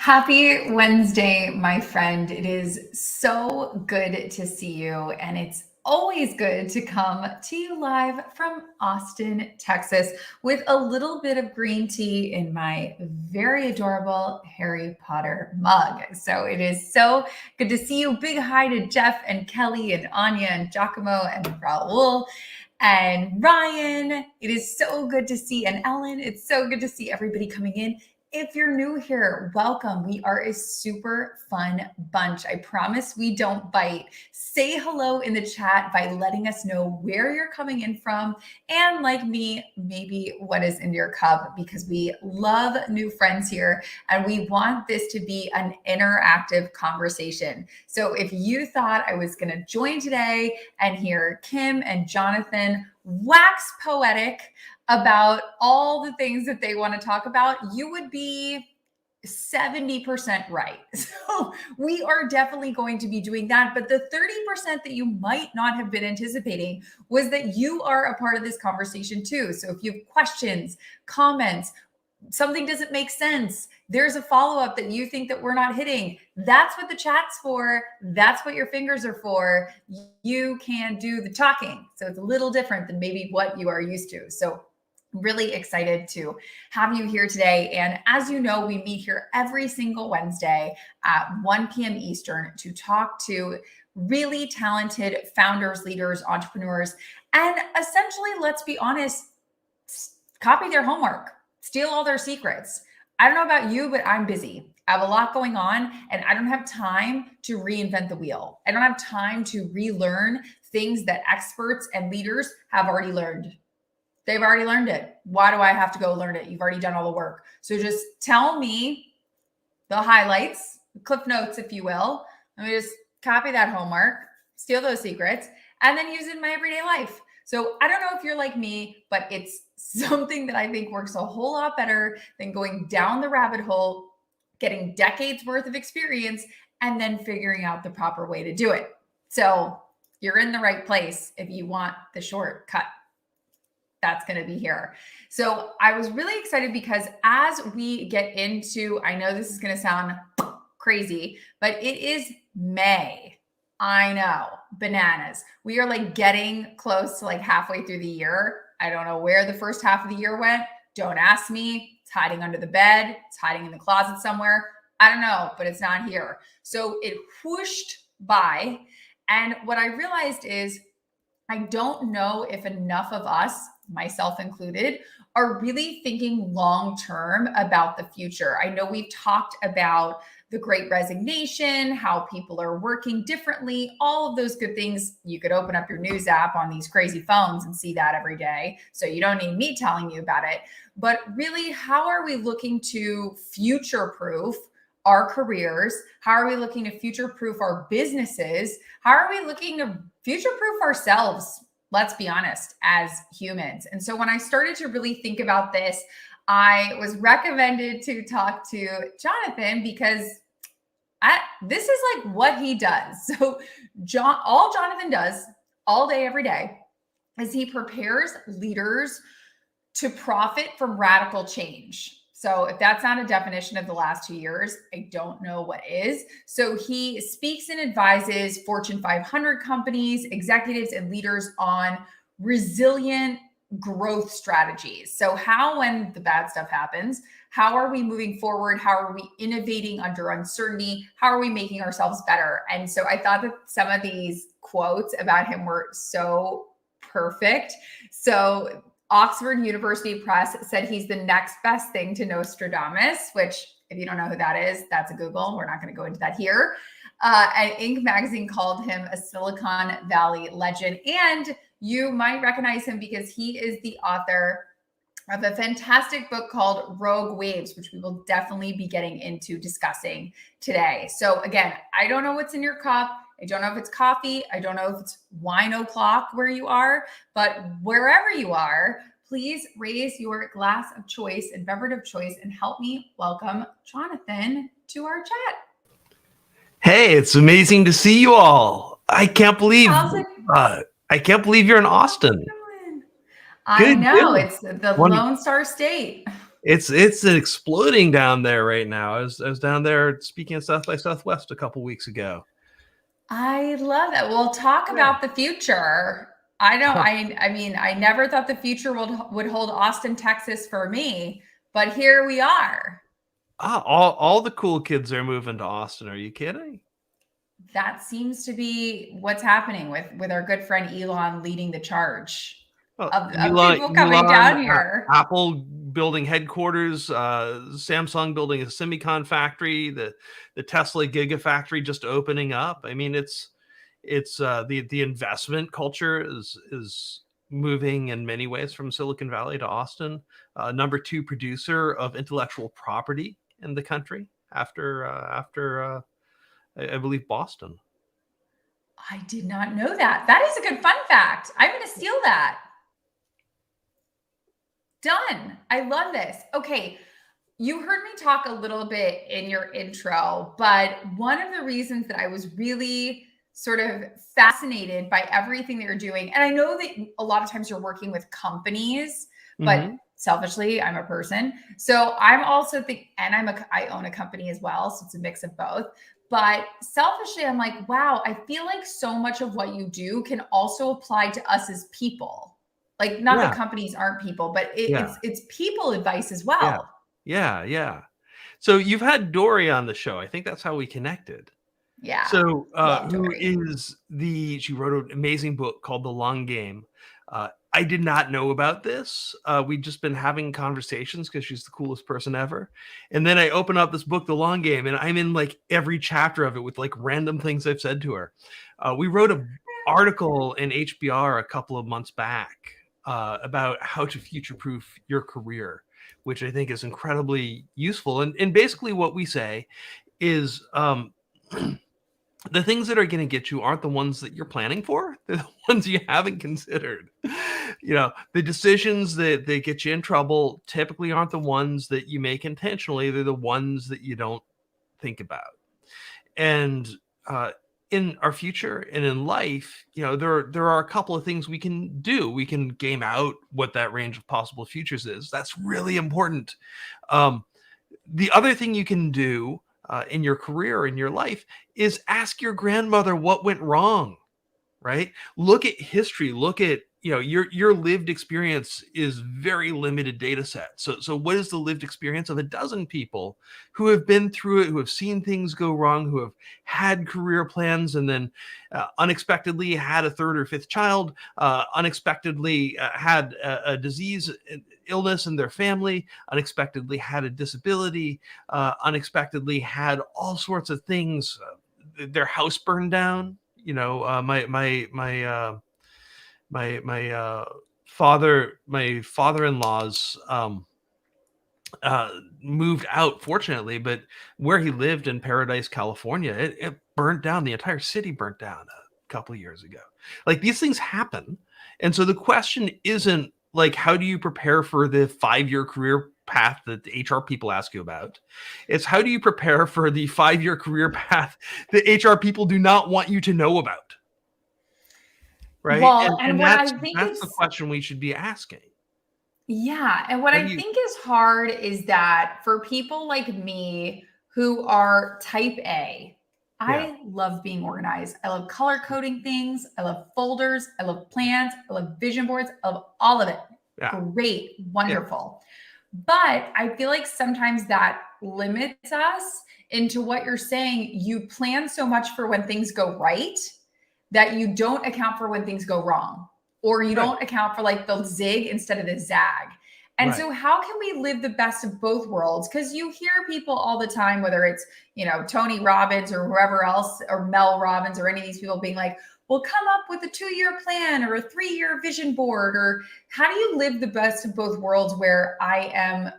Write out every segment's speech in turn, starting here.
Happy Wednesday, my friend. It is so good to see you, and it's always good to come to you live from Austin, Texas, with a little bit of green tea in my very adorable Harry Potter mug. So it is so good to see you. Big hi to Jeff and Kelly and Anya and Giacomo and Raul and Ryan. It is so good to see, and Ellen, it's so good to see everybody coming in. If you're new here, welcome. We are a super fun bunch. I promise we don't bite. Say hello in the chat by letting us know where you're coming in from. And like me, maybe what is in your cup, because we love new friends here and we want this to be an interactive conversation. So if you thought I was going to join today and hear Kim and Jonathan wax poetic about all the things that they want to talk about, you would be 70% right. So we are definitely going to be doing that. But the 30% that you might not have been anticipating was that you are a part of this conversation too. So if you have questions, comments, something doesn't make sense, there's a follow-up that you think that we're not hitting, that's what the chat's for. That's what your fingers are for. You can do the talking. So it's a little different than maybe what you are used to. So really excited to have you here today. And as you know, we meet here every single Wednesday at 1 p.m. Eastern to talk to really talented founders, leaders, entrepreneurs, and essentially, let's be honest, copy their homework, steal all their secrets. I don't know about you, but I'm busy. I have a lot going on and I don't have time to reinvent the wheel. I don't have time to relearn things that experts and leaders have already learned. They've already learned it. Why do I have to go learn it? You've already done all the work. So just tell me the highlights, the cliff notes, if you will. Let me just copy that homework, steal those secrets, and then use it in my everyday life. So I don't know if you're like me, but it's something that I think works a whole lot better than going down the rabbit hole, getting decades worth of experience, and then figuring out the proper way to do it. So you're in the right place if you want the shortcut. That's going to be here. So I was really excited because as we get into, I know this is going to sound crazy, but it is May. I know, bananas. We are like getting close to like halfway through the year. I don't know where the first half of the year went. Don't ask me. It's hiding under the bed. It's hiding in the closet somewhere. I don't know, but it's not here. So it whooshed by. And what I realized is I don't know if enough of us, myself included, are really thinking long-term about the future. I know we've talked about the Great Resignation, how people are working differently, all of those good things. You could open up your news app on these crazy phones and see that every day. So you don't need me telling you about it. But really, how are we looking to future-proof our careers? How are we looking to future-proof our businesses? How are we looking to future-proof ourselves? Let's be honest, as humans. And so when I started to really think about this, I was recommended to talk to Jonathan because this is like what he does. So all Jonathan does all day, every day, is he prepares leaders to profit from radical change. So if that's not a definition of the last 2 years, I don't know what is. So he speaks and advises Fortune 500 companies, executives, and leaders on resilient growth strategies. So how, when the bad stuff happens, how are we moving forward? How are we innovating under uncertainty? How are we making ourselves better? And so I thought that some of these quotes about him were so perfect. So Oxford University Press said he's the next best thing to Nostradamus, which if you don't know who that is, that's a Google. We're not going to go into that here. And Inc. magazine called him a Silicon Valley legend. And you might recognize him because he is the author of a fantastic book called Rogue Waves, which we will definitely be getting into discussing today. So again, I don't know what's in your cup. I don't know if it's coffee. I don't know if it's wine o'clock where you are, but wherever you are, please raise your glass of choice and beverage of choice and help me welcome Jonathan to our chat. Hey, it's amazing to see you all. I can't believe you're in Austin. I know, it's the Lone Star State. It's exploding down there right now. I was down there speaking at South by Southwest a couple weeks ago. I love that. We'll talk Yeah. about the future. I don't I mean, I never thought the future would hold Austin, Texas for me, but here we are. All the cool kids are moving to Austin. Are you kidding? That seems to be what's happening with our good friend Elon leading the charge Well, of people coming Elon, down here. Apple building headquarters, Samsung building a semicon factory, the Tesla Gigafactory just opening up. I mean, it's the investment culture is moving in many ways from Silicon Valley to Austin. Number two producer of intellectual property in the country after I believe Boston. I did not know that. That is a good fun fact. I'm going to steal that. Done. I love this. Okay. You heard me talk a little bit in your intro, but one of the reasons that I was really sort of fascinated by everything that you're doing, and I know that a lot of times you're working with companies, but Mm-hmm. selfishly, I'm a person. So I'm also and I own a company as well. So it's a mix of both. But selfishly, I'm like, wow, I feel like so much of what you do can also apply to us as people. Like, not that Yeah, companies aren't people, but yeah, it's people advice as yeah, well. yeah. So you've had Dory on the show. I think that's how we connected. Yeah. So, Love who Dory. is she wrote an amazing book called The Long Game. I did not know about this. We'd just been having conversations because she's the coolest person ever. And then I open up this book, The Long Game, and I'm in like every chapter of it with like random things I've said to her. We wrote an article in HBR a couple of months back about how to future-proof your career, which I think is incredibly useful. And basically what we say is the things that are going to get you aren't the ones that you're planning for. They're the ones you haven't considered. The decisions that get you in trouble typically aren't the ones that you make intentionally. They're the ones that you don't think about. And in our future and in life, there are a couple of things we can do. We can game out what that range of possible futures is. That's really important. Um, the other thing you can do in your career, in your life, is ask your grandmother what went wrong, right? Look at history. Look at, your lived experience is very limited data set. So what is the lived experience of a dozen people who have been through it, who have seen things go wrong, who have had career plans and then unexpectedly had a third or fifth child, unexpectedly had a disease, illness in their family, unexpectedly had a disability, unexpectedly had all sorts of things, their house burned down. My father-in-law's moved out, fortunately, but where he lived in Paradise, California, it burnt down. The entire city burnt down a couple of years ago. Like, these things happen. And so the question isn't like, how do you prepare for the 5-year career path that the HR people ask you about? It's how do you prepare for the 5-year career path that HR people do not want you to know about? Right. Well, And and and what that's I think that's the is, question we should be asking. yeah, and what How I do you think is hard is that for people like me who are type A, Yeah. I love being organized. I love color coding things. I love folders. I love plans. I love vision boards. I love all of it. Yeah. Great, Yeah. wonderful. But I feel like sometimes that limits us into what you're saying. You plan so much for when things go right that you don't account for when things go wrong, or you Right. don't account for like the zig instead of the zag. And Right. so, how can we live the best of both worlds? Because you hear people all the time, whether it's, Tony Robbins or whoever else, or Mel Robbins, or any of these people being like, well, come up with a 2-year plan or a 3-year vision board. Or how do you live the best of both worlds where I am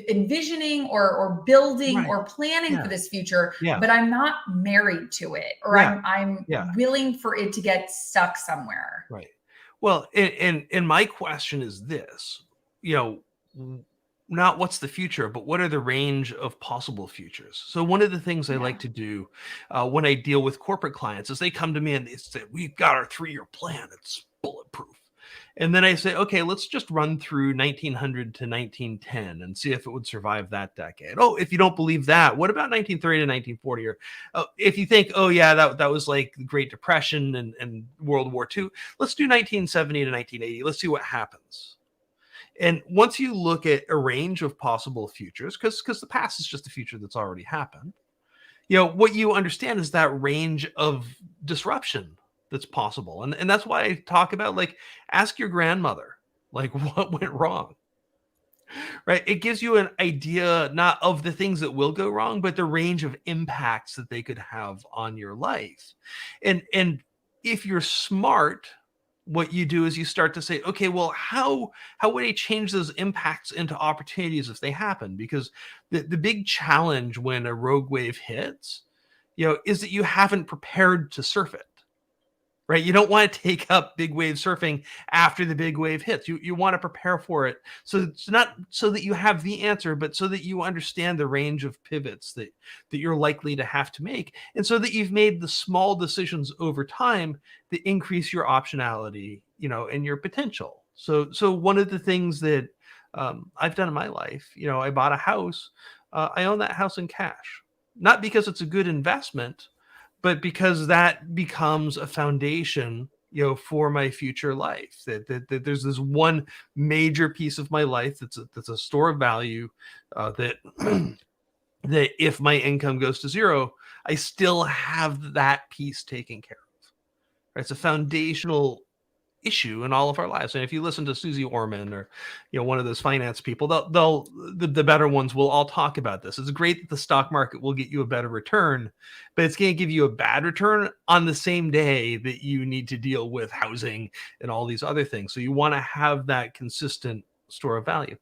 envisioning or building Right. or planning for Yeah. this future, Yeah. but I'm not married to it, or Yeah. I'm Yeah. willing for it to get stuck somewhere. Right. Well, and my question is this, you know, not what's the future, but what are the range of possible futures? So one of the things I like Yeah. to do when I deal with corporate clients is they come to me and they say, we've got our 3-year plan. It's bulletproof. And then I say, okay, let's just run through 1900 to 1910 and see if it would survive that decade. Oh, if you don't believe that, what about 1930 to 1940? Or if you think, oh yeah, that was like the Great Depression and World War II, let's do 1970 to 1980. Let's see what happens. And once you look at a range of possible futures, because the past is just a future that's already happened, what you understand is that range of disruption that's possible. And that's why I talk about, like, ask your grandmother, like, what went wrong, right? It gives you an idea not of the things that will go wrong, but the range of impacts that they could have on your life. And if you're smart, what you do is you start to say, okay, well, how would I change those impacts into opportunities if they happen? Because the big challenge when a rogue wave hits, is that you haven't prepared to surf it. Right? You don't want to take up big wave surfing after the big wave hits. You want to prepare for it. So it's not so that you have the answer, but so that you understand the range of pivots that you're likely to have to make. And so that you've made the small decisions over time that increase your optionality, and your potential. So one of the things that I've done in my life, I bought a house. I own that house in cash, not because it's a good investment, but because that becomes a foundation, for my future life. That there's this one major piece of my life that's a store of value, that that if my income goes to zero, I still have that piece taken care of. Right? It's a foundational issue in all of our lives. And if you listen to Susie Orman or one of those finance people, the better ones will all talk about this. It's great that the stock market will get you a better return, but it's going to give you a bad return on the same day that you need to deal with housing and all these other things. So you want to have that consistent store of value.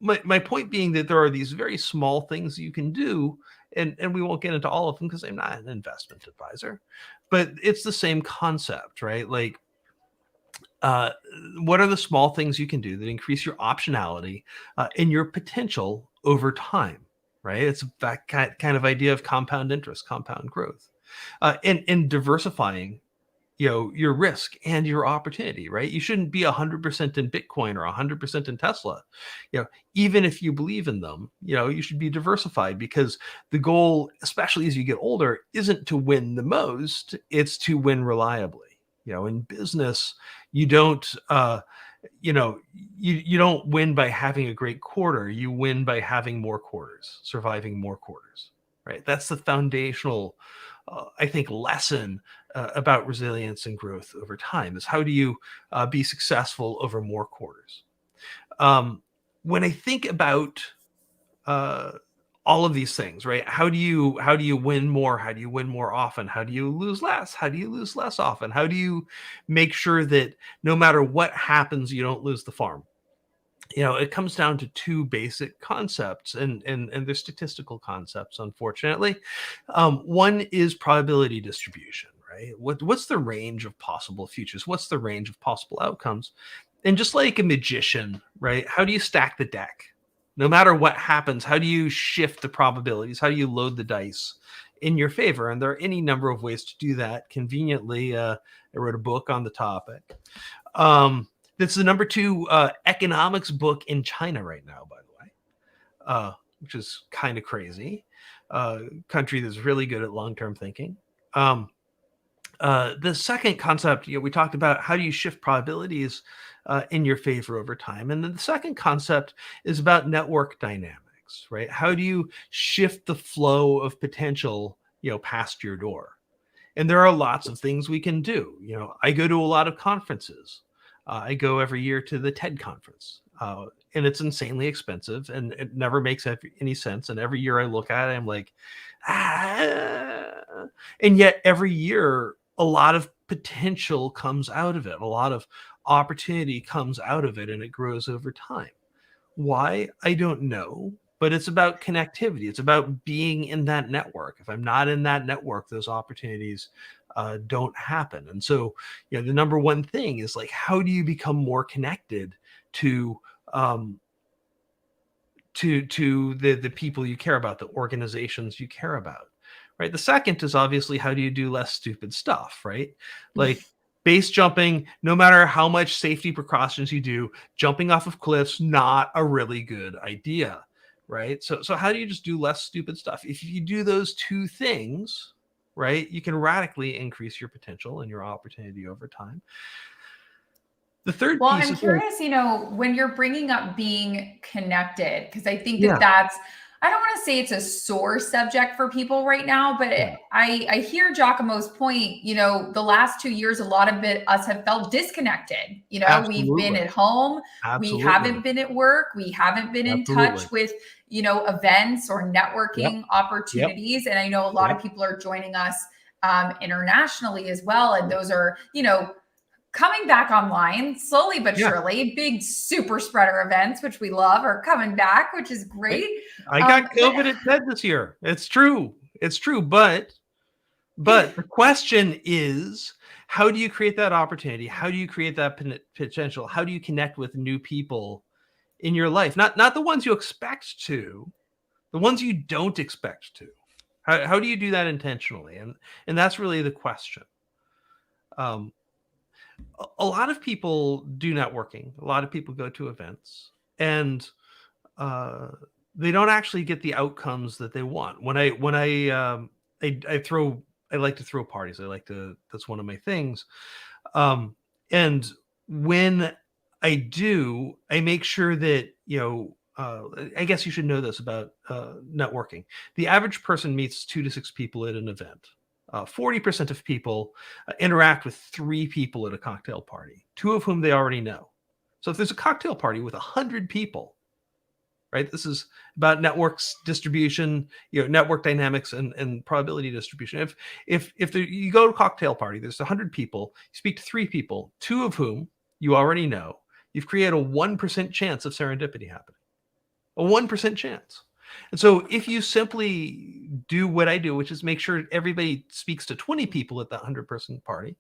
My point being that there are these very small things you can do, and we won't get into all of them because I'm not an investment advisor, but it's the same concept, right? Like, what are the small things you can do that increase your optionality and your potential over time, right? It's that kind of idea of compound interest, compound growth, and diversifying, your risk and your opportunity, right? You shouldn't be 100% in Bitcoin or 100% in Tesla. Even if you believe in them, you should be diversified, because the goal, especially as you get older, isn't to win the most, it's to win reliably. In business, you don't, you don't win by having a great quarter. You win by having more quarters, surviving more quarters, right? That's the foundational, I think, lesson about resilience and growth over time, is how do you be successful over more quarters? When I think about all of these things, right? How do you win more? How do you win more often? How do you lose less? How do you lose less often? How do you make sure that no matter what happens, you don't lose the farm? It comes down to two basic concepts, and they're statistical concepts, unfortunately. One is probability distribution, right? What's the range of possible futures? What's the range of possible outcomes? And just like a magician, right? How do you stack the deck? No matter what happens, how do you shift the probabilities? How do you load the dice in your favor? And there are any number of ways to do that. Conveniently, I wrote a book on the topic. That's the number 2 economics book in China right now, by the way, which is kind of crazy. Country that's really good at long-term thinking. The second concept, we talked about, how do you shift probabilities in your favor over time? And then the second concept is about network dynamics, right? How do you shift the flow of potential, past your door? And there are lots of things we can do. I go to a lot of conferences. I go every year to the TED conference, and it's insanely expensive, and it never makes any sense. And every year I look at it, I'm like, ah. And yet every year, a lot of potential comes out of it. A lot of opportunity comes out of it, and it grows over time. Why? I don't know, but it's about connectivity. It's about being in that network. If I'm not in that network, those opportunities don't happen. And so, the number one thing is, like, how do you become more connected to the people you care about, the organizations you care about, right? The second is obviously, how do you do less stupid stuff, right? Like, Base jumping, no matter how much safety precautions you do, jumping off of cliffs, not a really good idea, right? So how do you just do less stupid stuff? If you do those two things, right, you can radically increase your potential and your opportunity over time. The third Well, piece I'm is, curious, when you're bringing up being connected, because I think that yeah, I don't want to say it's a sore subject for people right now, but yeah, I hear Giacomo's point. The last 2 years, a lot of us have felt disconnected. We've been absolutely, at home, we absolutely, haven't been at work, we haven't been in absolutely. touch with, events or Yep, networking yep, opportunities. And I know a lot yep. of people are joining us internationally as well. And those are, coming back online slowly but Yeah, surely. Big super spreader events, which we love, are coming back, which is right. great. I got But COVID at TED this year. It's true. It's true. But the question is, how do you create that opportunity? How do you create that potential? How do you connect with new people in your life? Not the ones you expect to, the ones you don't expect to. How do you do that intentionally? And that's really the question. Um, a lot of people do networking. A lot of people go to events, and uh, they don't actually get the outcomes that they want. I like to throw parties. That's one of my things. Um, and when I do, I make sure that, I guess you should know this about networking. The average person meets 2 to 6 people at an event. 40% of people interact with 3 people at a cocktail party, 2 of whom they already know. So if there's a cocktail party with 100 people, right? This is about networks distribution, network dynamics and probability distribution. If you go to a cocktail party, there's 100 people, you speak to 3 people, 2 of whom you already know, you've created a 1% chance of serendipity happening. A 1% chance. And so if you simply do what I do, which is make sure everybody speaks to 20 people at that 100-person party,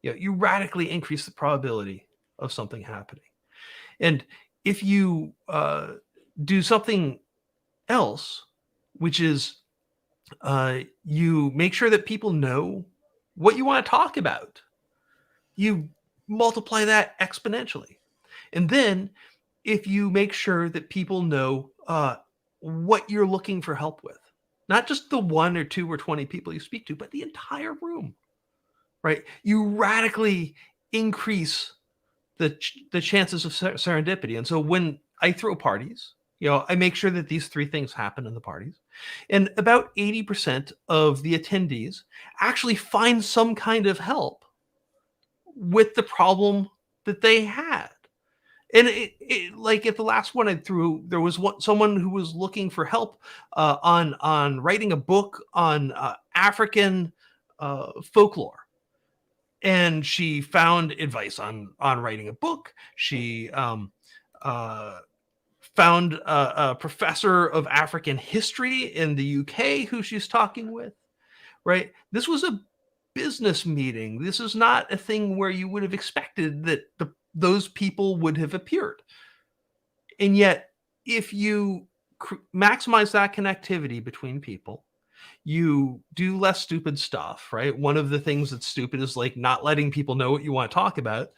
you radically increase the probability of something happening. And if you do something else, which is you make sure that people know what you want to talk about, you multiply that exponentially. And then if you make sure that people know what you're looking for help with, not just the 1 or 2 or 20 people you speak to, but the entire room, right? You radically increase the chances of serendipity. And so when I throw parties, I make sure that these 3 things happen in the parties. And about 80% of the attendees actually find some kind of help with the problem that they had. And like at the last one I threw, there was someone who was looking for help on writing a book on African folklore, and she found advice on writing a book. She found a professor of African history in the UK who she's talking with. Right? This was a business meeting. This is not a thing where you would have expected that those people would have appeared. And yet, if you maximize that connectivity between people, you do less stupid stuff, right? One of the things that's stupid is like not letting people know what you want to talk about,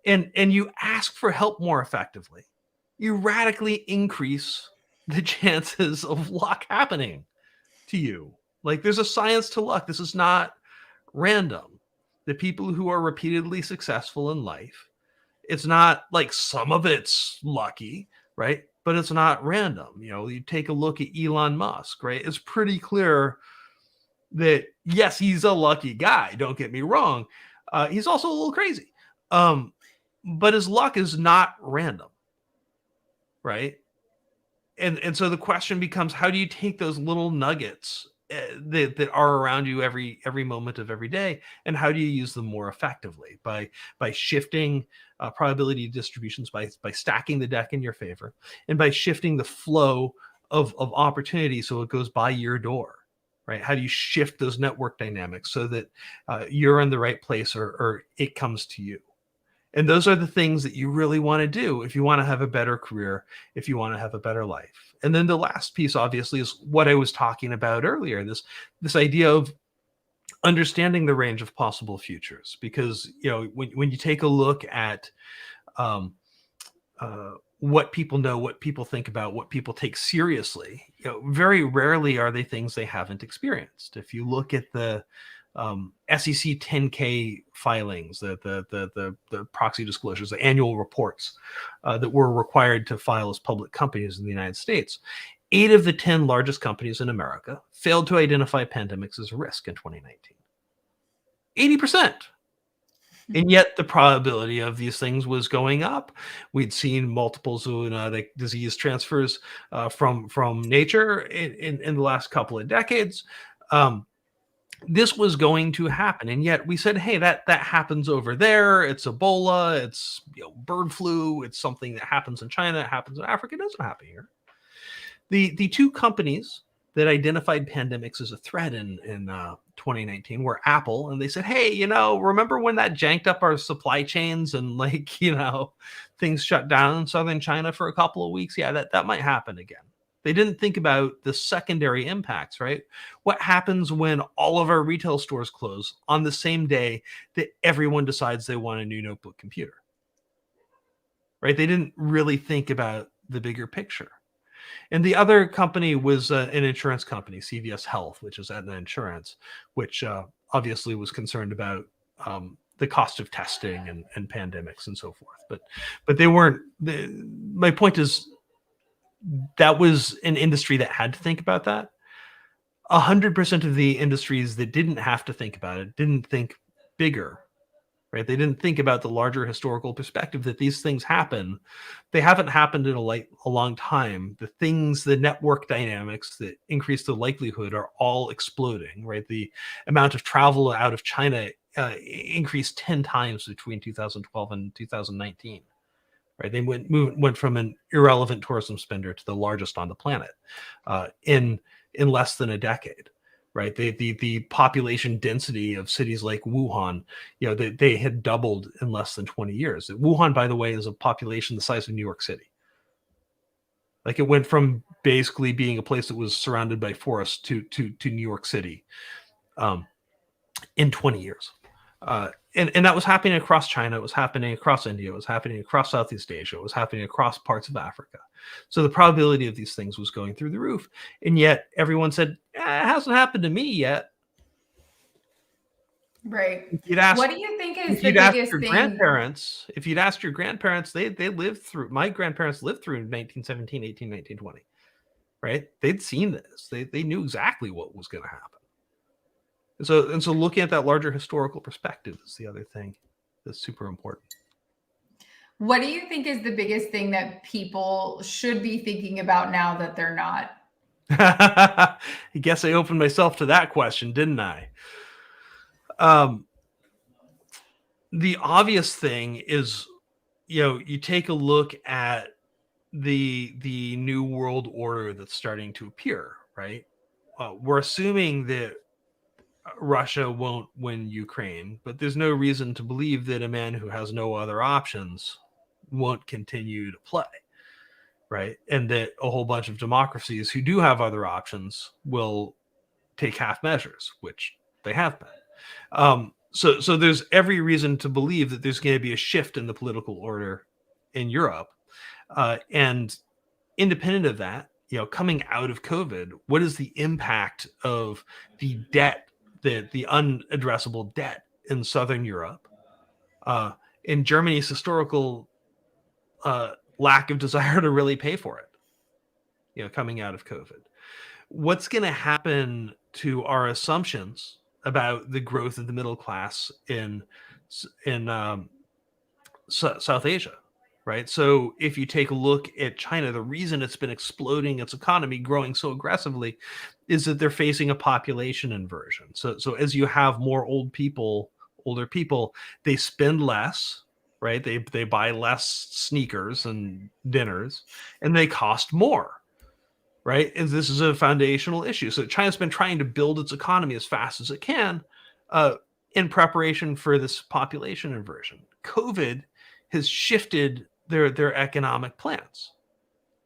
and you ask for help more effectively. You radically increase the chances of luck happening to you. Like there's a science to luck. This is not random. The people who are repeatedly successful in life, it's not like some of it's lucky, right? But it's not random. You take a look at Elon Musk, right? It's pretty clear that yes, he's a lucky guy. Don't get me wrong. He's also a little crazy. But his luck is not random, right? And so the question becomes, how do you take those little nuggets that are around you every moment of every day, and how do you use them more effectively by shifting probability distributions, by stacking the deck in your favor, and by shifting the flow of opportunity so it goes by your door, right? How do you shift those network dynamics so that you're in the right place, or it comes to you? And those are the things that you really want to do if you want to have a better career, if you want to have a better life. And then the last piece, obviously, is what I was talking about earlier, this idea of understanding the range of possible futures, because when you take a look at um, what people know, what people think about, what people take seriously, very rarely are they things they haven't experienced. If you look at the SEC 10K filings, the proxy disclosures, the annual reports that we're required to file as public companies in the United States, 8 of the 10 largest companies in America failed to identify pandemics as a risk in 2019. 80%. And yet the probability of these things was going up. We'd seen multiple zoonotic disease transfers from nature in the last couple of decades. This was going to happen, and yet we said, hey, that happens over there. It's Ebola, it's bird flu, it's something that happens in China, it happens in Africa, it doesn't happen here. The 2 companies that identified pandemics as a threat in 2019 were Apple, and they said, hey, remember when that janked up our supply chains and things shut down in southern China for a couple of weeks? Yeah, that might happen again. They didn't think about the secondary impacts, right? What happens when all of our retail stores close on the same day that everyone decides they want a new notebook computer, right? They didn't really think about the bigger picture. And the other company was an insurance company, CVS Health, which is Aetna Insurance, which obviously was concerned about the cost of testing and pandemics and so forth. But they weren't. My point is, that was an industry that had to think about that. 100% of the industries that didn't have to think about it didn't think bigger, right? They didn't think about the larger historical perspective that these things happen. They haven't happened in a long time. The things, the network dynamics that increase the likelihood are all exploding, right? The amount of travel out of China increased 10 times between 2012 and 2019. Right, they went from an irrelevant tourism spender to the largest on the planet in less than a decade. Right, the population density of cities like Wuhan, they had doubled in less than 20 years. Wuhan, by the way, is a population the size of New York City. Like, it went from basically being a place that was surrounded by forests to New York City in 20 years. And that was happening across China. It was happening across India. It was happening across Southeast Asia. It was happening across parts of Africa. So the probability of these things was going through the roof. And yet everyone said, it hasn't happened to me yet. Right. What do you think is the biggest thing? If you'd asked your grandparents, they lived through, my grandparents lived through 1917, 18, 1920. Right? They'd seen this. They knew exactly what was going to happen. So looking at that larger historical perspective is the other thing that's super important. What do you think is the biggest thing that people should be thinking about now that they're not? I guess I opened myself to that question, didn't I? The obvious thing is, you take a look at the new world order that's starting to appear, right? We're assuming that Russia won't win Ukraine, but there's no reason to believe that a man who has no other options won't continue to play, right? And that a whole bunch of democracies who do have other options will take half measures, which they have been. So there's every reason to believe that there's going to be a shift in the political order in Europe. And independent of that, coming out of COVID, what is the impact of the debt, the unaddressable debt in Southern Europe, in Germany's historical lack of desire to really pay for it, coming out of COVID? What's going to happen to our assumptions about the growth of the middle class in South Asia? Right. So if you take a look at China, the reason it's been exploding its economy, growing so aggressively, is that they're facing a population inversion. So as you have more older people, they spend less, right? They buy less sneakers and dinners, and they cost more, right? And this is a foundational issue. So China's been trying to build its economy as fast as it can in preparation for this population inversion. COVID has shifted their economic plans,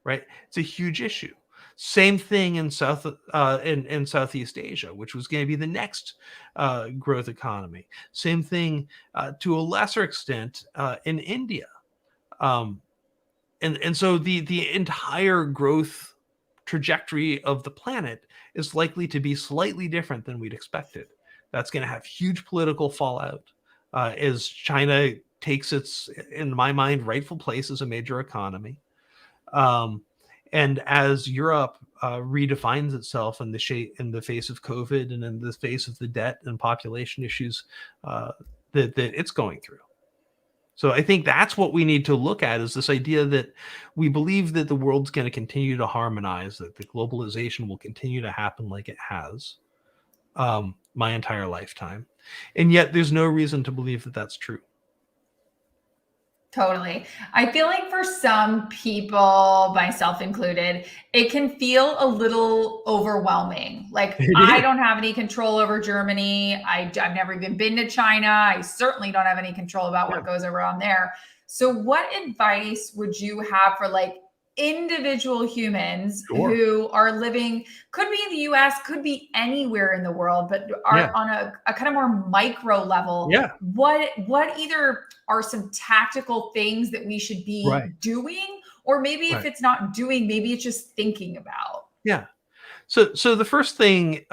right? It's a huge issue. Same thing in in Southeast Asia, which was going to be the next growth economy. Same thing to a lesser extent in India. Um, and so the entire growth trajectory of the planet is likely to be slightly different than we'd expected. That's going to have huge political fallout as China takes its, in my mind, rightful place as a major economy. And as Europe redefines itself in the face of COVID and in the face of the debt and population issues that it's going through. So I think that's what we need to look at, is this idea that we believe that the world's going to continue to harmonize, that the globalization will continue to happen like it has my entire lifetime. And yet there's no reason to believe that that's true. Totally. I feel like for some people, myself included, it can feel a little overwhelming. Like, I don't have any control over Germany. I've never even been to China. I certainly don't have any control about what goes around there. So what advice would you have for like individual humans who are living, could be in the US, could be anywhere in the world, but are on a kind of more micro level? What either are some tactical things that we should be doing, or maybe if it's not doing, maybe it's just thinking about? So the first thing,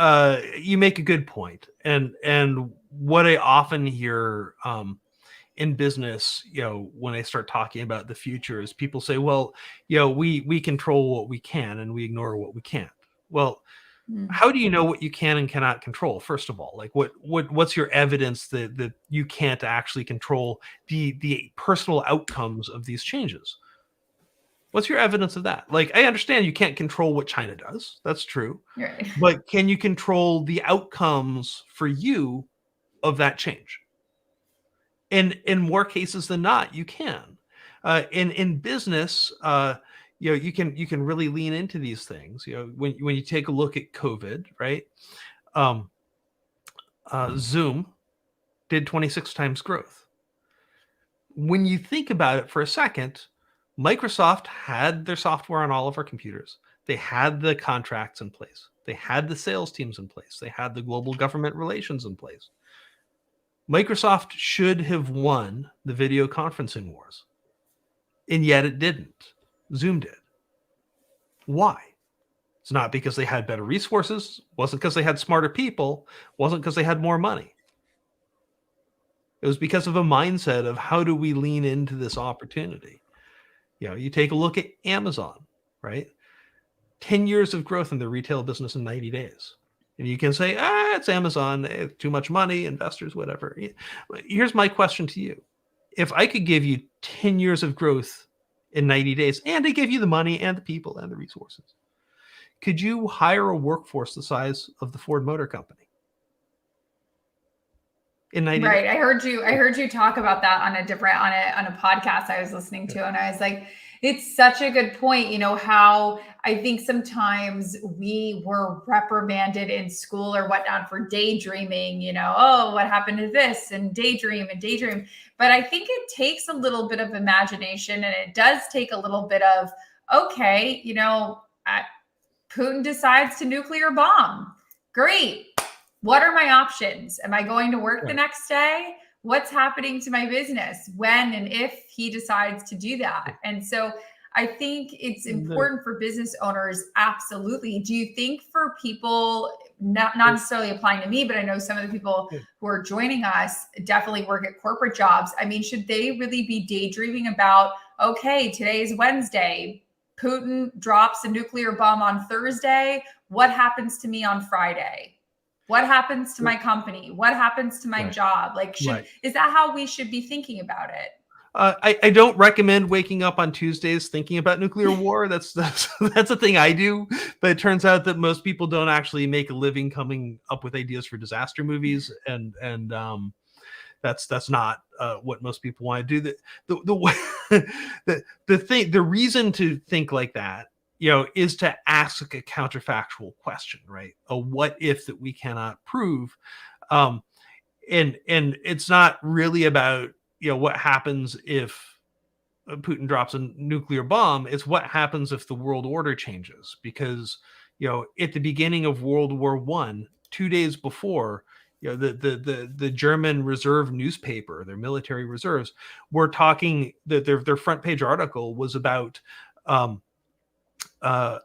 you make a good point, and what I often hear in business, when I start talking about the future, is people say, well, we control what we can and we ignore what we can't. Well, how do you know what you can and cannot control? First of all, like what's your evidence that you can't actually control the personal outcomes of these changes? What's your evidence of that? Like, I understand you can't control what China does. That's true. Right. But can you control the outcomes for you of that change? And in more cases than not, you can. In business, you can really lean into these things. When you take a look at COVID, right? Zoom did 26 times growth. When you think about it for a second, Microsoft had their software on all of our computers. They had the contracts in place. They had the sales teams in place. They had the global government relations in place. Microsoft should have won the video conferencing wars, and yet it didn't. Zoom did. Why? It's not because they had better resources. Wasn't because they had smarter people. Wasn't because they had more money. It was because of a mindset of, how do we lean into this opportunity? You take a look at Amazon, right? 10 years of growth in the retail business in 90 days. And you can say, it's Amazon, too much money, investors, whatever. Here's my question to you. If I could give you 10 years of growth in 90 days, and I give you the money and the people and the resources, could you hire a workforce the size of the Ford Motor Company in 90 days? I heard you talk about that on a podcast I was listening to, and I was like, it's such a good point. How I think sometimes we were reprimanded in school or whatnot for daydreaming, what happened to this, and daydream. But I think it takes a little bit of imagination, and it does take a little bit of, okay, Putin decides to nuclear bomb. Great. What are my options? Am I going to work the next day? What's happening to my business when and if he decides to do that? And so I think it's important for business owners. Absolutely. Do you think for people, not necessarily applying to me, but I know some of the people who are joining us definitely work at corporate jobs. I mean, should they really be daydreaming about, okay, today is Wednesday, Putin drops a nuclear bomb on Thursday. What happens to me on Friday? What happens to my company? What happens to my job? Like, is that how we should be thinking about it? I don't recommend waking up on Tuesdays thinking about nuclear war. That's a thing I do, but it turns out that most people don't actually make a living coming up with ideas for disaster movies, and that's not what most people want to do. The reason to think like that, is to ask a counterfactual question, right? A what if that we cannot prove. And it's not really about, what happens if Putin drops a nuclear bomb. It's what happens if the world order changes. Because, at the beginning of World War I, 2 days before, the German reserve newspaper, their military reserves, were talking that their front page article was about um, uh,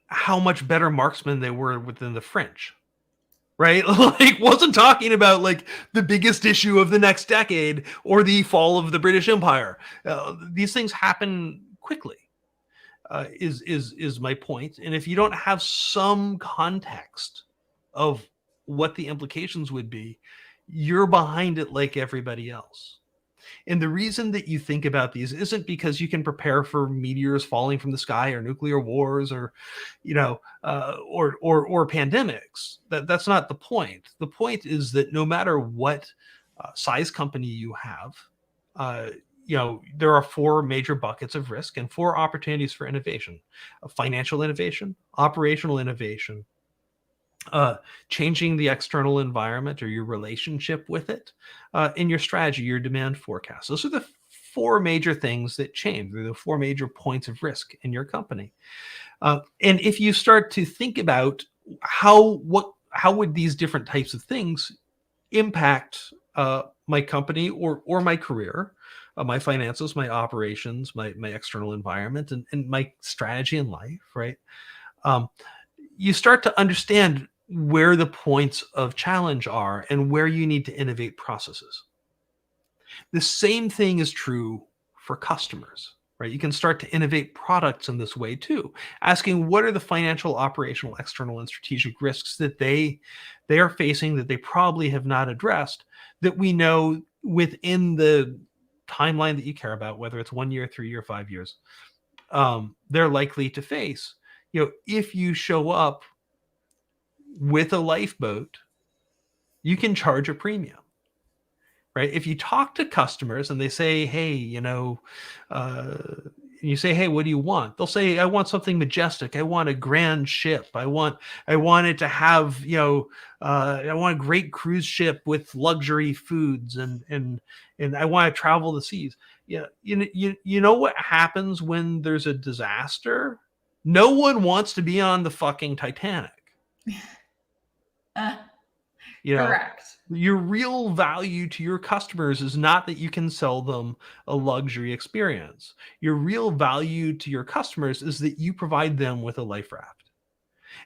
how much better marksmen they were within the French. Right? Like, wasn't talking about like the biggest issue of the next decade or the fall of the British Empire. These things happen quickly. Is my point. And if you don't have some context of what the implications would be, you're behind it like everybody else. And the reason that you think about these isn't because you can prepare for meteors falling from the sky or nuclear wars or, or pandemics. That's not the point. The point is that no matter what size company you have, there are four major buckets of risk and four opportunities for innovation: financial innovation, operational innovation, changing the external environment or your relationship with it, in your strategy, your demand forecast. Those are the four major things that change. They're the four major points of risk in your company. And if you start to think about how would these different types of things impact my company or my career, my finances, my operations, my external environment, and my strategy in life, right? You start to understand where the points of challenge are and where you need to innovate processes. The same thing is true for customers, right? You can start to innovate products in this way too, asking what are the financial, operational, external, and strategic risks that they are facing that they probably have not addressed, that we know within the timeline that you care about, whether it's 1 year, 3 year, 5 years, they're likely to face. If you show up with a lifeboat, you can charge a premium, right? If you talk to customers and they say, hey, you say, hey, what do you want? They'll say, I want something majestic. I want a grand ship. I want it to have, I want a great cruise ship with luxury foods and I want to travel the seas. Yeah. You know what happens when there's a disaster? No one wants to be on the fucking Titanic. Correct. Your real value to your customers is not that you can sell them a luxury experience. Your real value to your customers is that you provide them with a life raft.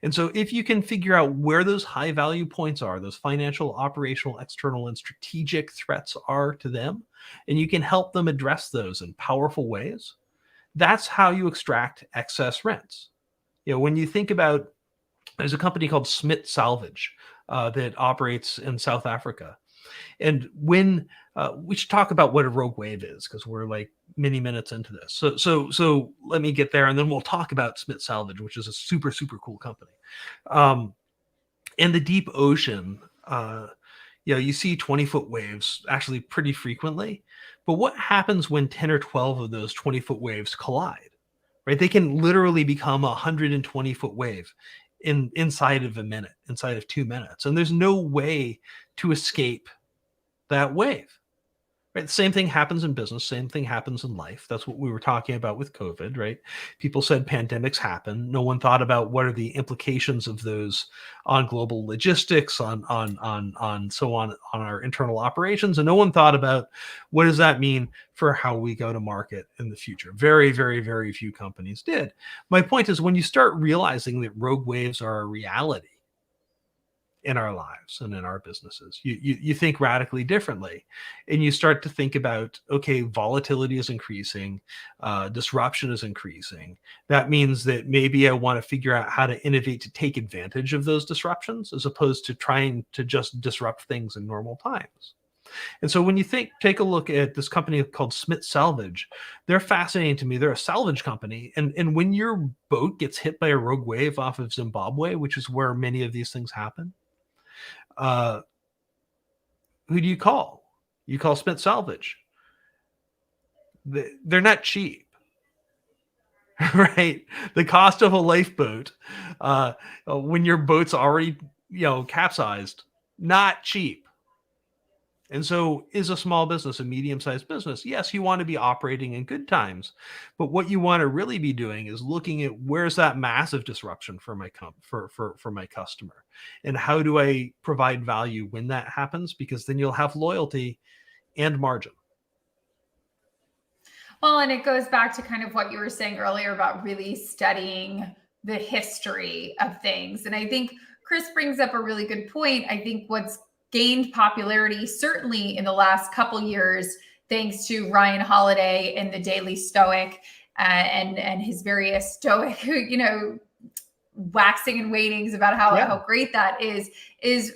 And so if you can figure out where those high value points are, those financial, operational, external, and strategic threats are to them, and you can help them address those in powerful ways, that's how you extract excess rents. When you think about, there's a company called Smith Salvage that operates in South Africa. And when we should talk about what a rogue wave is, because we're like many minutes into this. So let me get there, and then we'll talk about Smith Salvage, which is a super, super cool company. In the deep ocean, you see 20-foot waves actually pretty frequently. But what happens when 10 or 12 of those 20-foot waves collide? Right? They can literally become a 120-foot wave inside of a minute, inside of 2 minutes. And there's no way to escape that wave. Right? The same thing happens in business, same thing happens in life. That's what we were talking about with COVID, right? People said pandemics happen. No one thought about what are the implications of those on global logistics, on our internal operations. And no one thought about what does that mean for how we go to market in the future. Very, very, very few companies did. My point is, when you start realizing that rogue waves are a reality in our lives and in our businesses, you think radically differently, and you start to think about, okay, volatility is increasing, disruption is increasing. That means that maybe I want to figure out how to innovate to take advantage of those disruptions, as opposed to trying to just disrupt things in normal times. And so when you take a look at this company called Smith Salvage, they're fascinating to me. They're a salvage company. And when your boat gets hit by a rogue wave off of Zimbabwe, which is where many of these things happen, who do you call? You call Smith Salvage. They're not cheap, right? The cost of a lifeboat, when your boat's already, capsized, not cheap. And so is a small business a medium-sized business? Yes, you want to be operating in good times. But what you want to really be doing is looking at where's that massive disruption for my for my customer. And how do I provide value when that happens? Because then you'll have loyalty and margin. Well, and it goes back to kind of what you were saying earlier about really studying the history of things. And I think Chris brings up a really good point. I think what's gained popularity, certainly in the last couple years, thanks to Ryan Holiday and the Daily Stoic, and his various Stoic, waxing and waitings about how great that is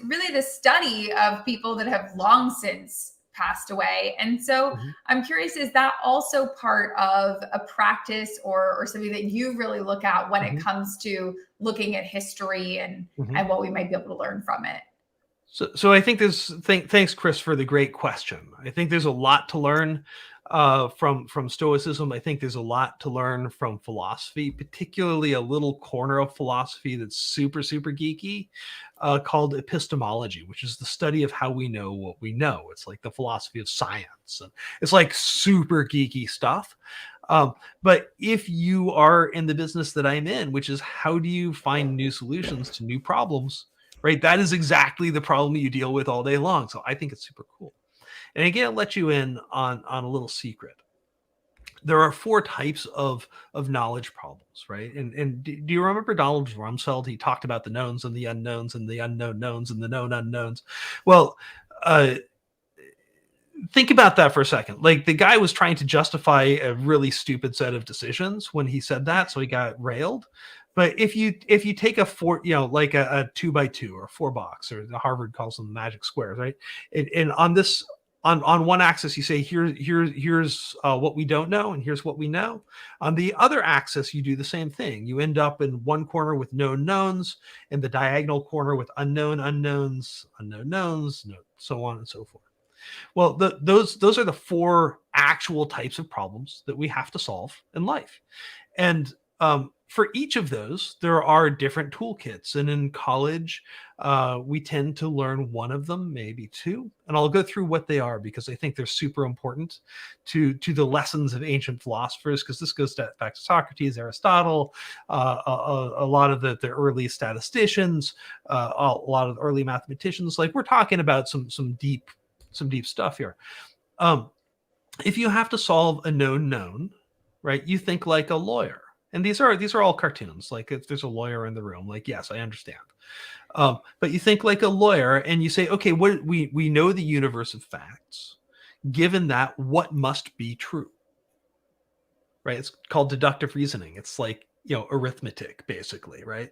really the study of people that have long since passed away. And so I'm curious, is that also part of a practice or something that you really look at when it comes to looking at history and what we might be able to learn from it? So I think thanks, Chris, for the great question. I think there's a lot to learn from Stoicism. I think there's a lot to learn from philosophy, particularly a little corner of philosophy that's super, super geeky, called epistemology, which is the study of how we know what we know. It's like the philosophy of science, and it's like super geeky stuff. But if you are in the business that I'm in, which is how do you find new solutions to new problems, right? That is exactly the problem you deal with all day long. So I think it's super cool. And again, I'll let you in on a little secret. There are 4 types of knowledge problems, right? And do you remember Donald Rumsfeld? He talked about the knowns and the unknowns and the unknown knowns and the known unknowns. Well, think about that for a second. Like, the guy was trying to justify a really stupid set of decisions when he said that, so he got railed. But if you take a 4, like a 2x2 or a 4 box, or the Harvard calls them magic squares, right? And on this, on one axis, you say here's what we don't know, and here's what we know. On the other axis, you do the same thing. You end up in one corner with known knowns, and the diagonal corner with unknown unknowns, unknown knowns, so on and so forth. Well, those are the 4 actual types of problems that we have to solve in life. And for each of those, there are different toolkits. And in college, we tend to learn one of them, maybe 2. And I'll go through what they are because I think they're super important to the lessons of ancient philosophers, because this goes back to Socrates, Aristotle, a lot of the early statisticians, a lot of the early mathematicians. Like, we're talking about some deep stuff here. If you have to solve a known, right, you think like a lawyer. And these are all cartoons. Like, if there's a lawyer in the room, like, yes, I understand. But you think like a lawyer, and you say, okay, what we know the universe of facts. Given that, what must be true? Right? It's called deductive reasoning. It's like, arithmetic, basically, right?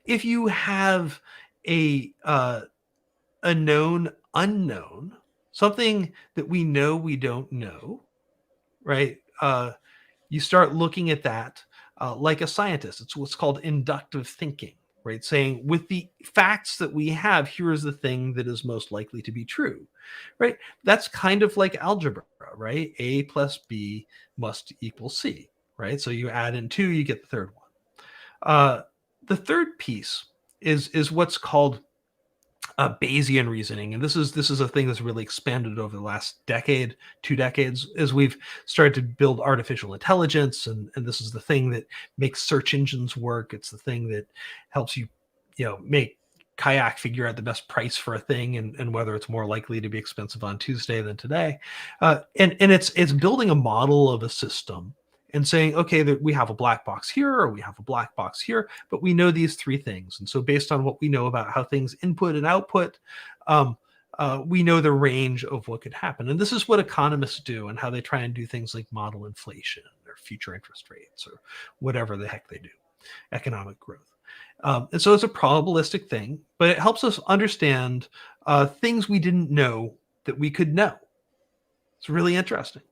If you have a known unknown, something that we know we don't know, right? You start looking at that like a scientist. It's what's called inductive thinking, right? Saying, with the facts that we have, here is the thing that is most likely to be true, right? That's kind of like algebra, right? A plus B must equal C, right? So you add in 2, you get the third one. The third piece is what's called Bayesian reasoning, and this is a thing that's really expanded over the last decade, 2 decades, as we've started to build artificial intelligence, and this is the thing that makes search engines work. It's the thing that helps you, make Kayak figure out the best price for a thing, and whether it's more likely to be expensive on Tuesday than today. And it's building a model of a system and saying, okay, that we have a black box here, or we have a black box here, but we know these 3 things. And so based on what we know about how things input and output, we know the range of what could happen. And this is what economists do, and how they try and do things like model inflation or future interest rates or whatever the heck they do, economic growth. And so it's a probabilistic thing, but it helps us understand things we didn't know that we could know. It's really interesting.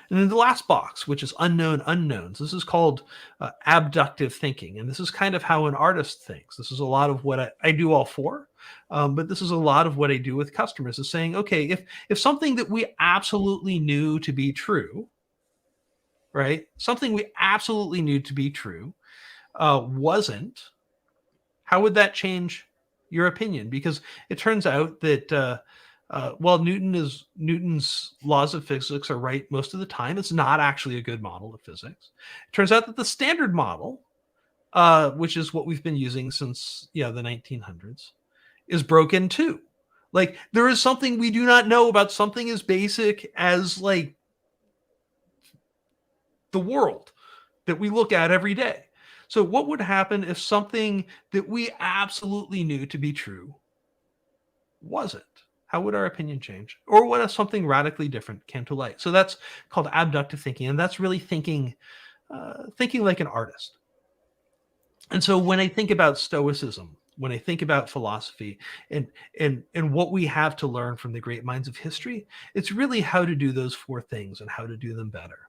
And then the last box, which is unknown unknowns, this is called abductive thinking. And this is kind of how an artist thinks. This is a lot of what I do all 4, but this is a lot of what I do with customers, is saying, okay, if something that we absolutely knew to be true, right, something we absolutely knew to be true wasn't, how would that change your opinion? Because it turns out that Well, Newton's laws of physics are right most of the time. It's not actually a good model of physics. It turns out that the standard model, which is what we've been using since the 1900s, is broken too. Like, there is something we do not know about something as basic as like the world that we look at every day. So what would happen if something that we absolutely knew to be true wasn't? How would our opinion change? Or what if something radically different came to light? So that's called abductive thinking, and that's really thinking like an artist. And so when I think about Stoicism, when I think about philosophy and what we have to learn from the great minds of history, it's really how to do those four things and how to do them better.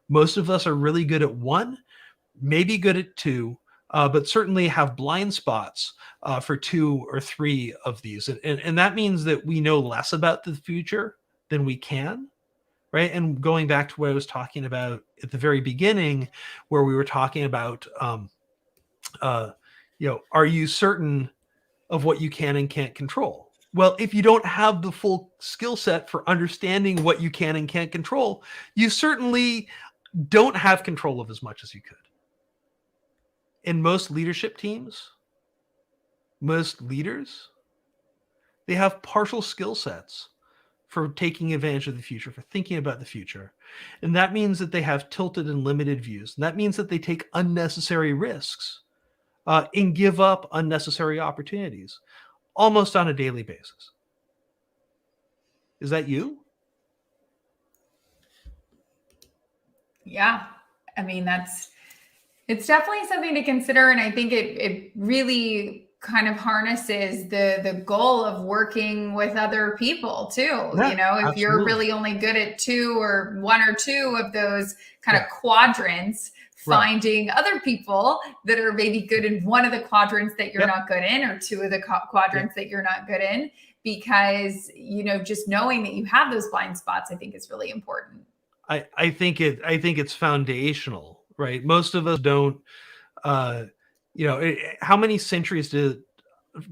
Most of us are really good at one, maybe good at two, but certainly have blind spots for two or three of these. And that means that we know less about the future than we can, right? And going back to what I was talking about at the very beginning, where we were talking about, are you certain of what you can and can't control? Well, if you don't have the full skill set for understanding what you can and can't control, you certainly don't have control of as much as you could. In most leadership teams, most leaders, they have partial skill sets for taking advantage of the future, for thinking about the future. And that means that they have tilted and limited views. And that means that they take unnecessary risks and give up unnecessary opportunities almost on a daily basis. Is that you? Yeah. I mean, it's definitely something to consider. And I think it really kind of harnesses the goal of working with other people too. Yeah, If absolutely. you're really only good at two or one or two of those kind of quadrants, finding other people that are maybe good in one of the quadrants that you're not good in, or two of the quadrants that you're not good in, because, just knowing that you have those blind spots, I think is really important. I think it's foundational, right? Most of us don't, how many centuries did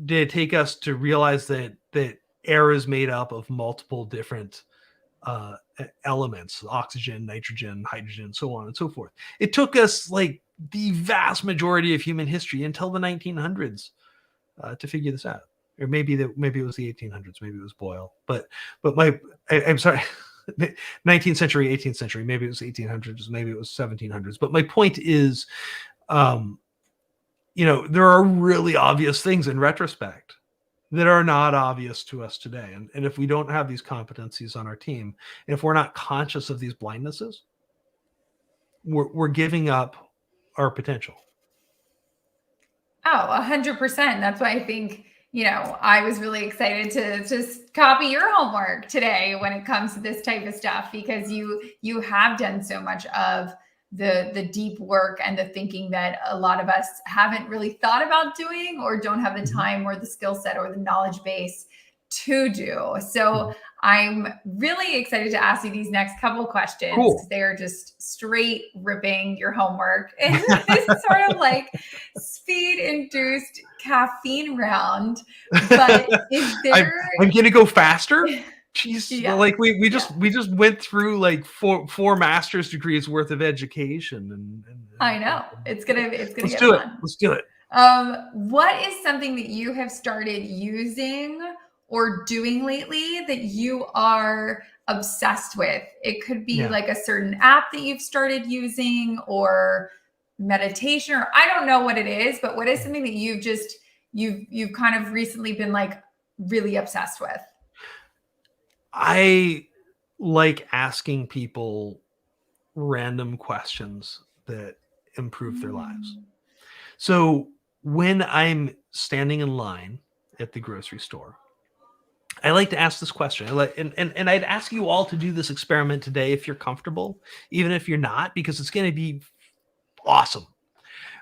it take us to realize that air is made up of multiple different elements: oxygen, nitrogen, hydrogen, so on and so forth. It took us like the vast majority of human history until the 1900s to figure this out. Or maybe it was the 1800s, maybe it was Boyle. But I'm sorry, 19th century, 18th century, maybe it was 1800s, maybe it was 1700s. But my point is, there are really obvious things in retrospect that are not obvious to us today. And if we don't have these competencies on our team, and if we're not conscious of these blindnesses, we're giving up our potential. Oh, 100%. That's why I think, I was really excited to just copy your homework today when it comes to this type of stuff, because you have done so much of the deep work and the thinking that a lot of us haven't really thought about doing, or don't have the time or the skill set or the knowledge base to do. So I'm really excited to ask you these next couple questions. Cool. They are just straight ripping your homework. And it's sort of like speed induced caffeine round. But is there I'm gonna go faster? Jeez, like we just went through like four master's degrees worth of education, and I know it's gonna get fun. Let's do it. What is something that you have started using or doing lately that you are obsessed with? It could be like a certain app that you've started using, or meditation, or I don't know what it is, but what is something that you've kind of recently been like really obsessed with? I like asking people random questions that improve their lives. So when I'm standing in line at the grocery store, I like to ask this question. And I'd ask you all to do this experiment today if you're comfortable, even if you're not, because it's going to be awesome.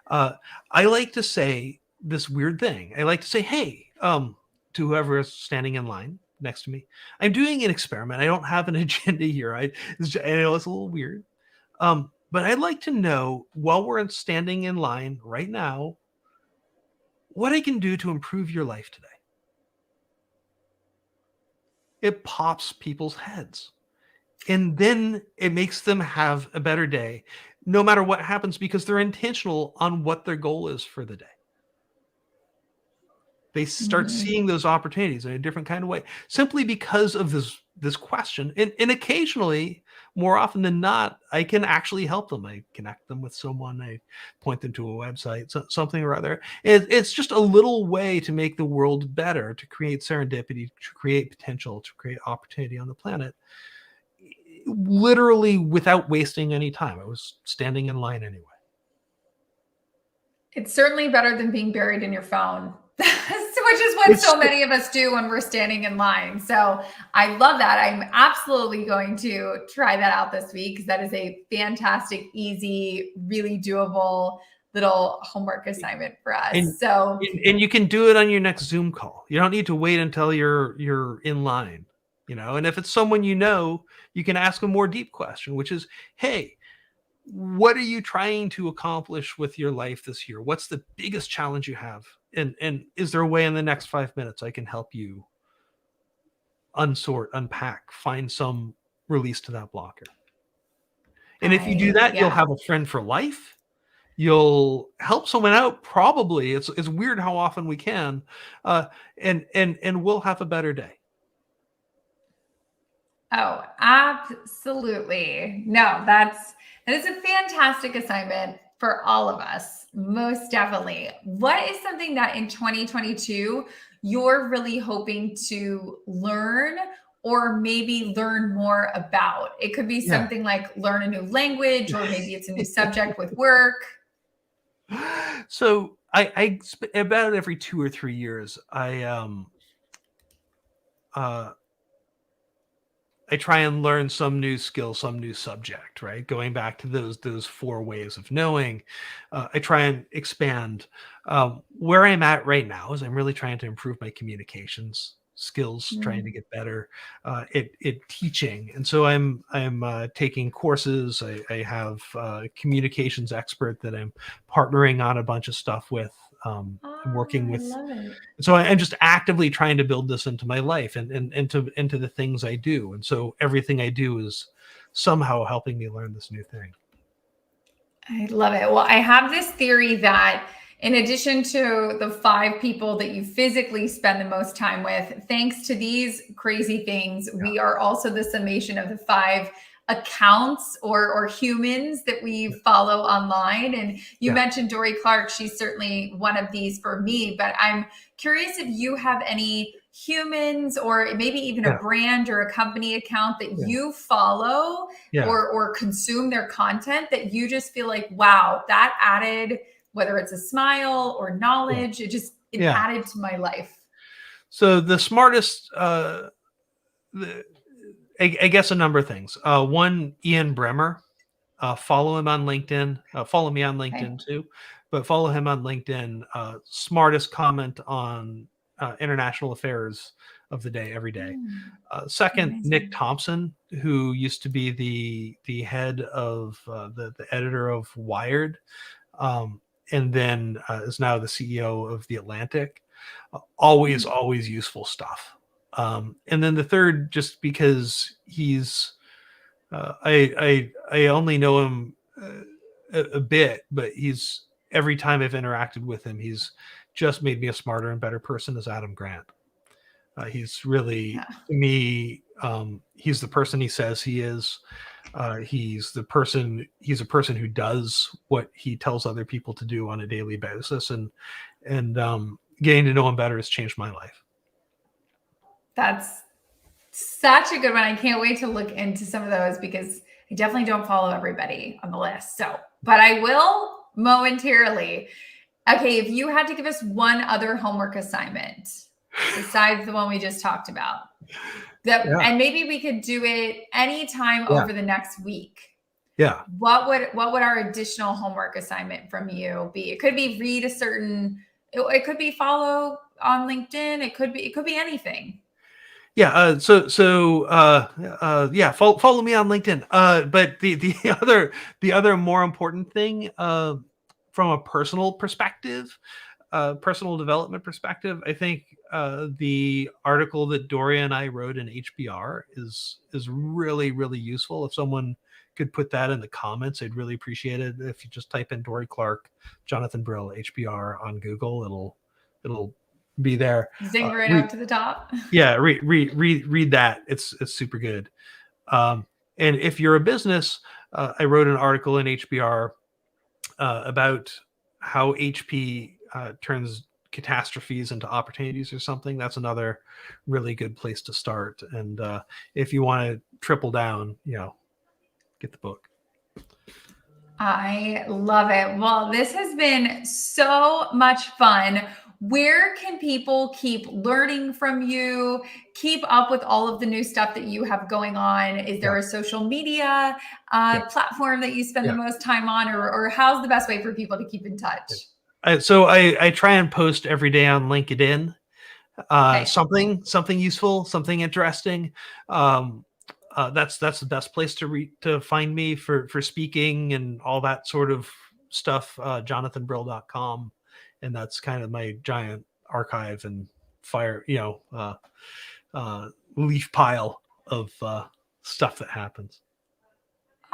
I like to say this weird thing. I like to say, hey, to whoever is standing in line next to me, I'm doing an experiment. I don't have an agenda here. I know it's a little weird. But I'd like to know, while we're standing in line right now, what I can do to improve your life today. it pops people's heads. And then it makes them have a better day, no matter what happens, because they're intentional on what their goal is for the day. They start Mhm. seeing those opportunities in a different kind of way simply because of this question. And occasionally, more often than not, I can actually help them. I connect them with someone. I point them to a website, something or other. It's just a little way to make the world better, to create serendipity, to create potential, to create opportunity on the planet, literally without wasting any time. I was standing in line anyway. It's certainly better than being buried in your phone, which is what It's so many of us do when we're standing in line. So I love that. I'm absolutely going to try that out this week because that is a fantastic, easy, really doable little homework assignment for us. and So and you can do it on your next Zoom call. You don't need to wait until you're in line, And if it's someone you can ask a more deep question, which is, hey, what are you trying to accomplish with your life this year? What's the biggest challenge you have? And is there a way in the next 5 minutes I can help you unsort, unpack, find some release to that blocker? And if you do that, you'll yeah. have a friend for life. You'll help someone out. Probably it's weird how often we can, and we'll have a better day. Oh, absolutely. No, that is a fantastic assignment for all of us. Most definitely. What is something that in 2022 you're really hoping to learn or maybe learn more about? It could be Yeah. something like learn a new language, or maybe it's a new subject with work. So I about every 2 or 3 years, I try and learn some new skill, some new subject, right? Going back to those 4 ways of knowing, I try and expand. Where I'm at right now is I'm really trying to improve my communications skills, trying to Mm. get better at teaching, and so I'm taking courses. I have a communications expert that I'm partnering on a bunch of stuff with. I'm Oh, working I with love it. so I'm just actively trying to build this into my life and into the things I do. And so everything I do is somehow helping me learn this new thing. I love it. Well, I have this theory that in addition to the 5 people that you physically spend the most time with, thanks to these crazy things, we are also the summation of the 5 accounts or humans that we follow online. And you Yeah. mentioned Dory Clark. She's certainly one of these for me, but I'm curious if you have any humans or maybe even a Yeah. brand or a company account that Yeah. you follow Yeah. or consume their content that you just feel like, wow, that added, whether it's a smile or Yeah. knowledge, it Yeah. added to my life. So the smartest, I guess a number of things. One, Ian Bremmer. Follow him on LinkedIn. Follow me on Okay. LinkedIn too, but follow him on LinkedIn. Smartest comment on international affairs of the day every day. Second, Nick Amazing. Thompson, who used to be the head of the editor of Wired, and then is now the CEO of The Atlantic. Always useful stuff. And then the third, just because he's I only know him a bit, but he's every time I've interacted with him, he's just made me a smarter and better person. Is Adam Grant. He's really, Yeah. to me, he's the person he says he is. He's a person who does what he tells other people to do on a daily basis, and getting to know him better has changed my life. That's such a good one. I can't wait to look into some of those because I definitely don't follow everybody on the list. So, but I will momentarily. Okay, if you had to give us one other homework assignment besides the one we just talked about, that Yeah, and maybe we could do it anytime yeah, over the next week. yeah. What would our additional homework assignment from you be? It could be read a certain it could be follow on LinkedIn. It could be anything. Yeah, yeah, follow me on LinkedIn. But the the other more important thing, from a personal perspective, personal development perspective, I think the article that Doria and I wrote in HBR is really, really useful. If someone could put that in the comments, I'd really appreciate it. If you just type in Dory Clark, Jonathan Brill, HBR on Google, it'll be there. Zing right up to the top. Yeah, read that. It's super good. And if you're a business, I wrote an article in HBR about how HP turns catastrophes into opportunities or something. That's another really good place to start. And if you want to triple down, get the book. I love it. Well, this has been so much fun. Where can people keep learning from you, keep up with all of the new stuff that you have going on? Is there a social media platform that you spend the most time on, or how's the best way for people to keep in touch? So I try and post every day on LinkedIn, something useful, something interesting. That's the best place to find me for speaking and all that sort of stuff. JonathanBrill.com, and that's kind of my giant archive and leaf pile of stuff that happens.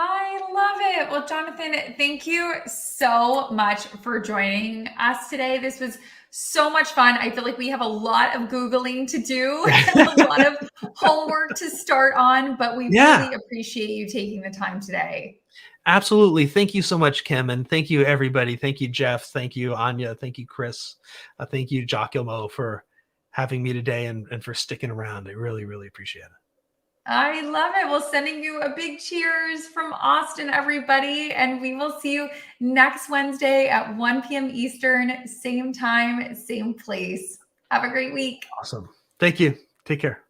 I love it. Well, Jonathan, thank you so much for joining us today. This was so much fun. I feel like we have a lot of Googling to do, a lot of homework to start on, but we really appreciate you taking the time today. Absolutely. Thank you so much, Kim. And thank you, everybody. Thank you, Jeff. Thank you, Anya. Thank you, Chris. Thank you, Giacomo, for having me today and for sticking around. I really, really appreciate it. I love it. Well, sending you a big cheers from Austin, everybody. And we will see you next Wednesday at 1 p.m. Eastern, same time, same place. Have a great week. Awesome. Thank you. Take care.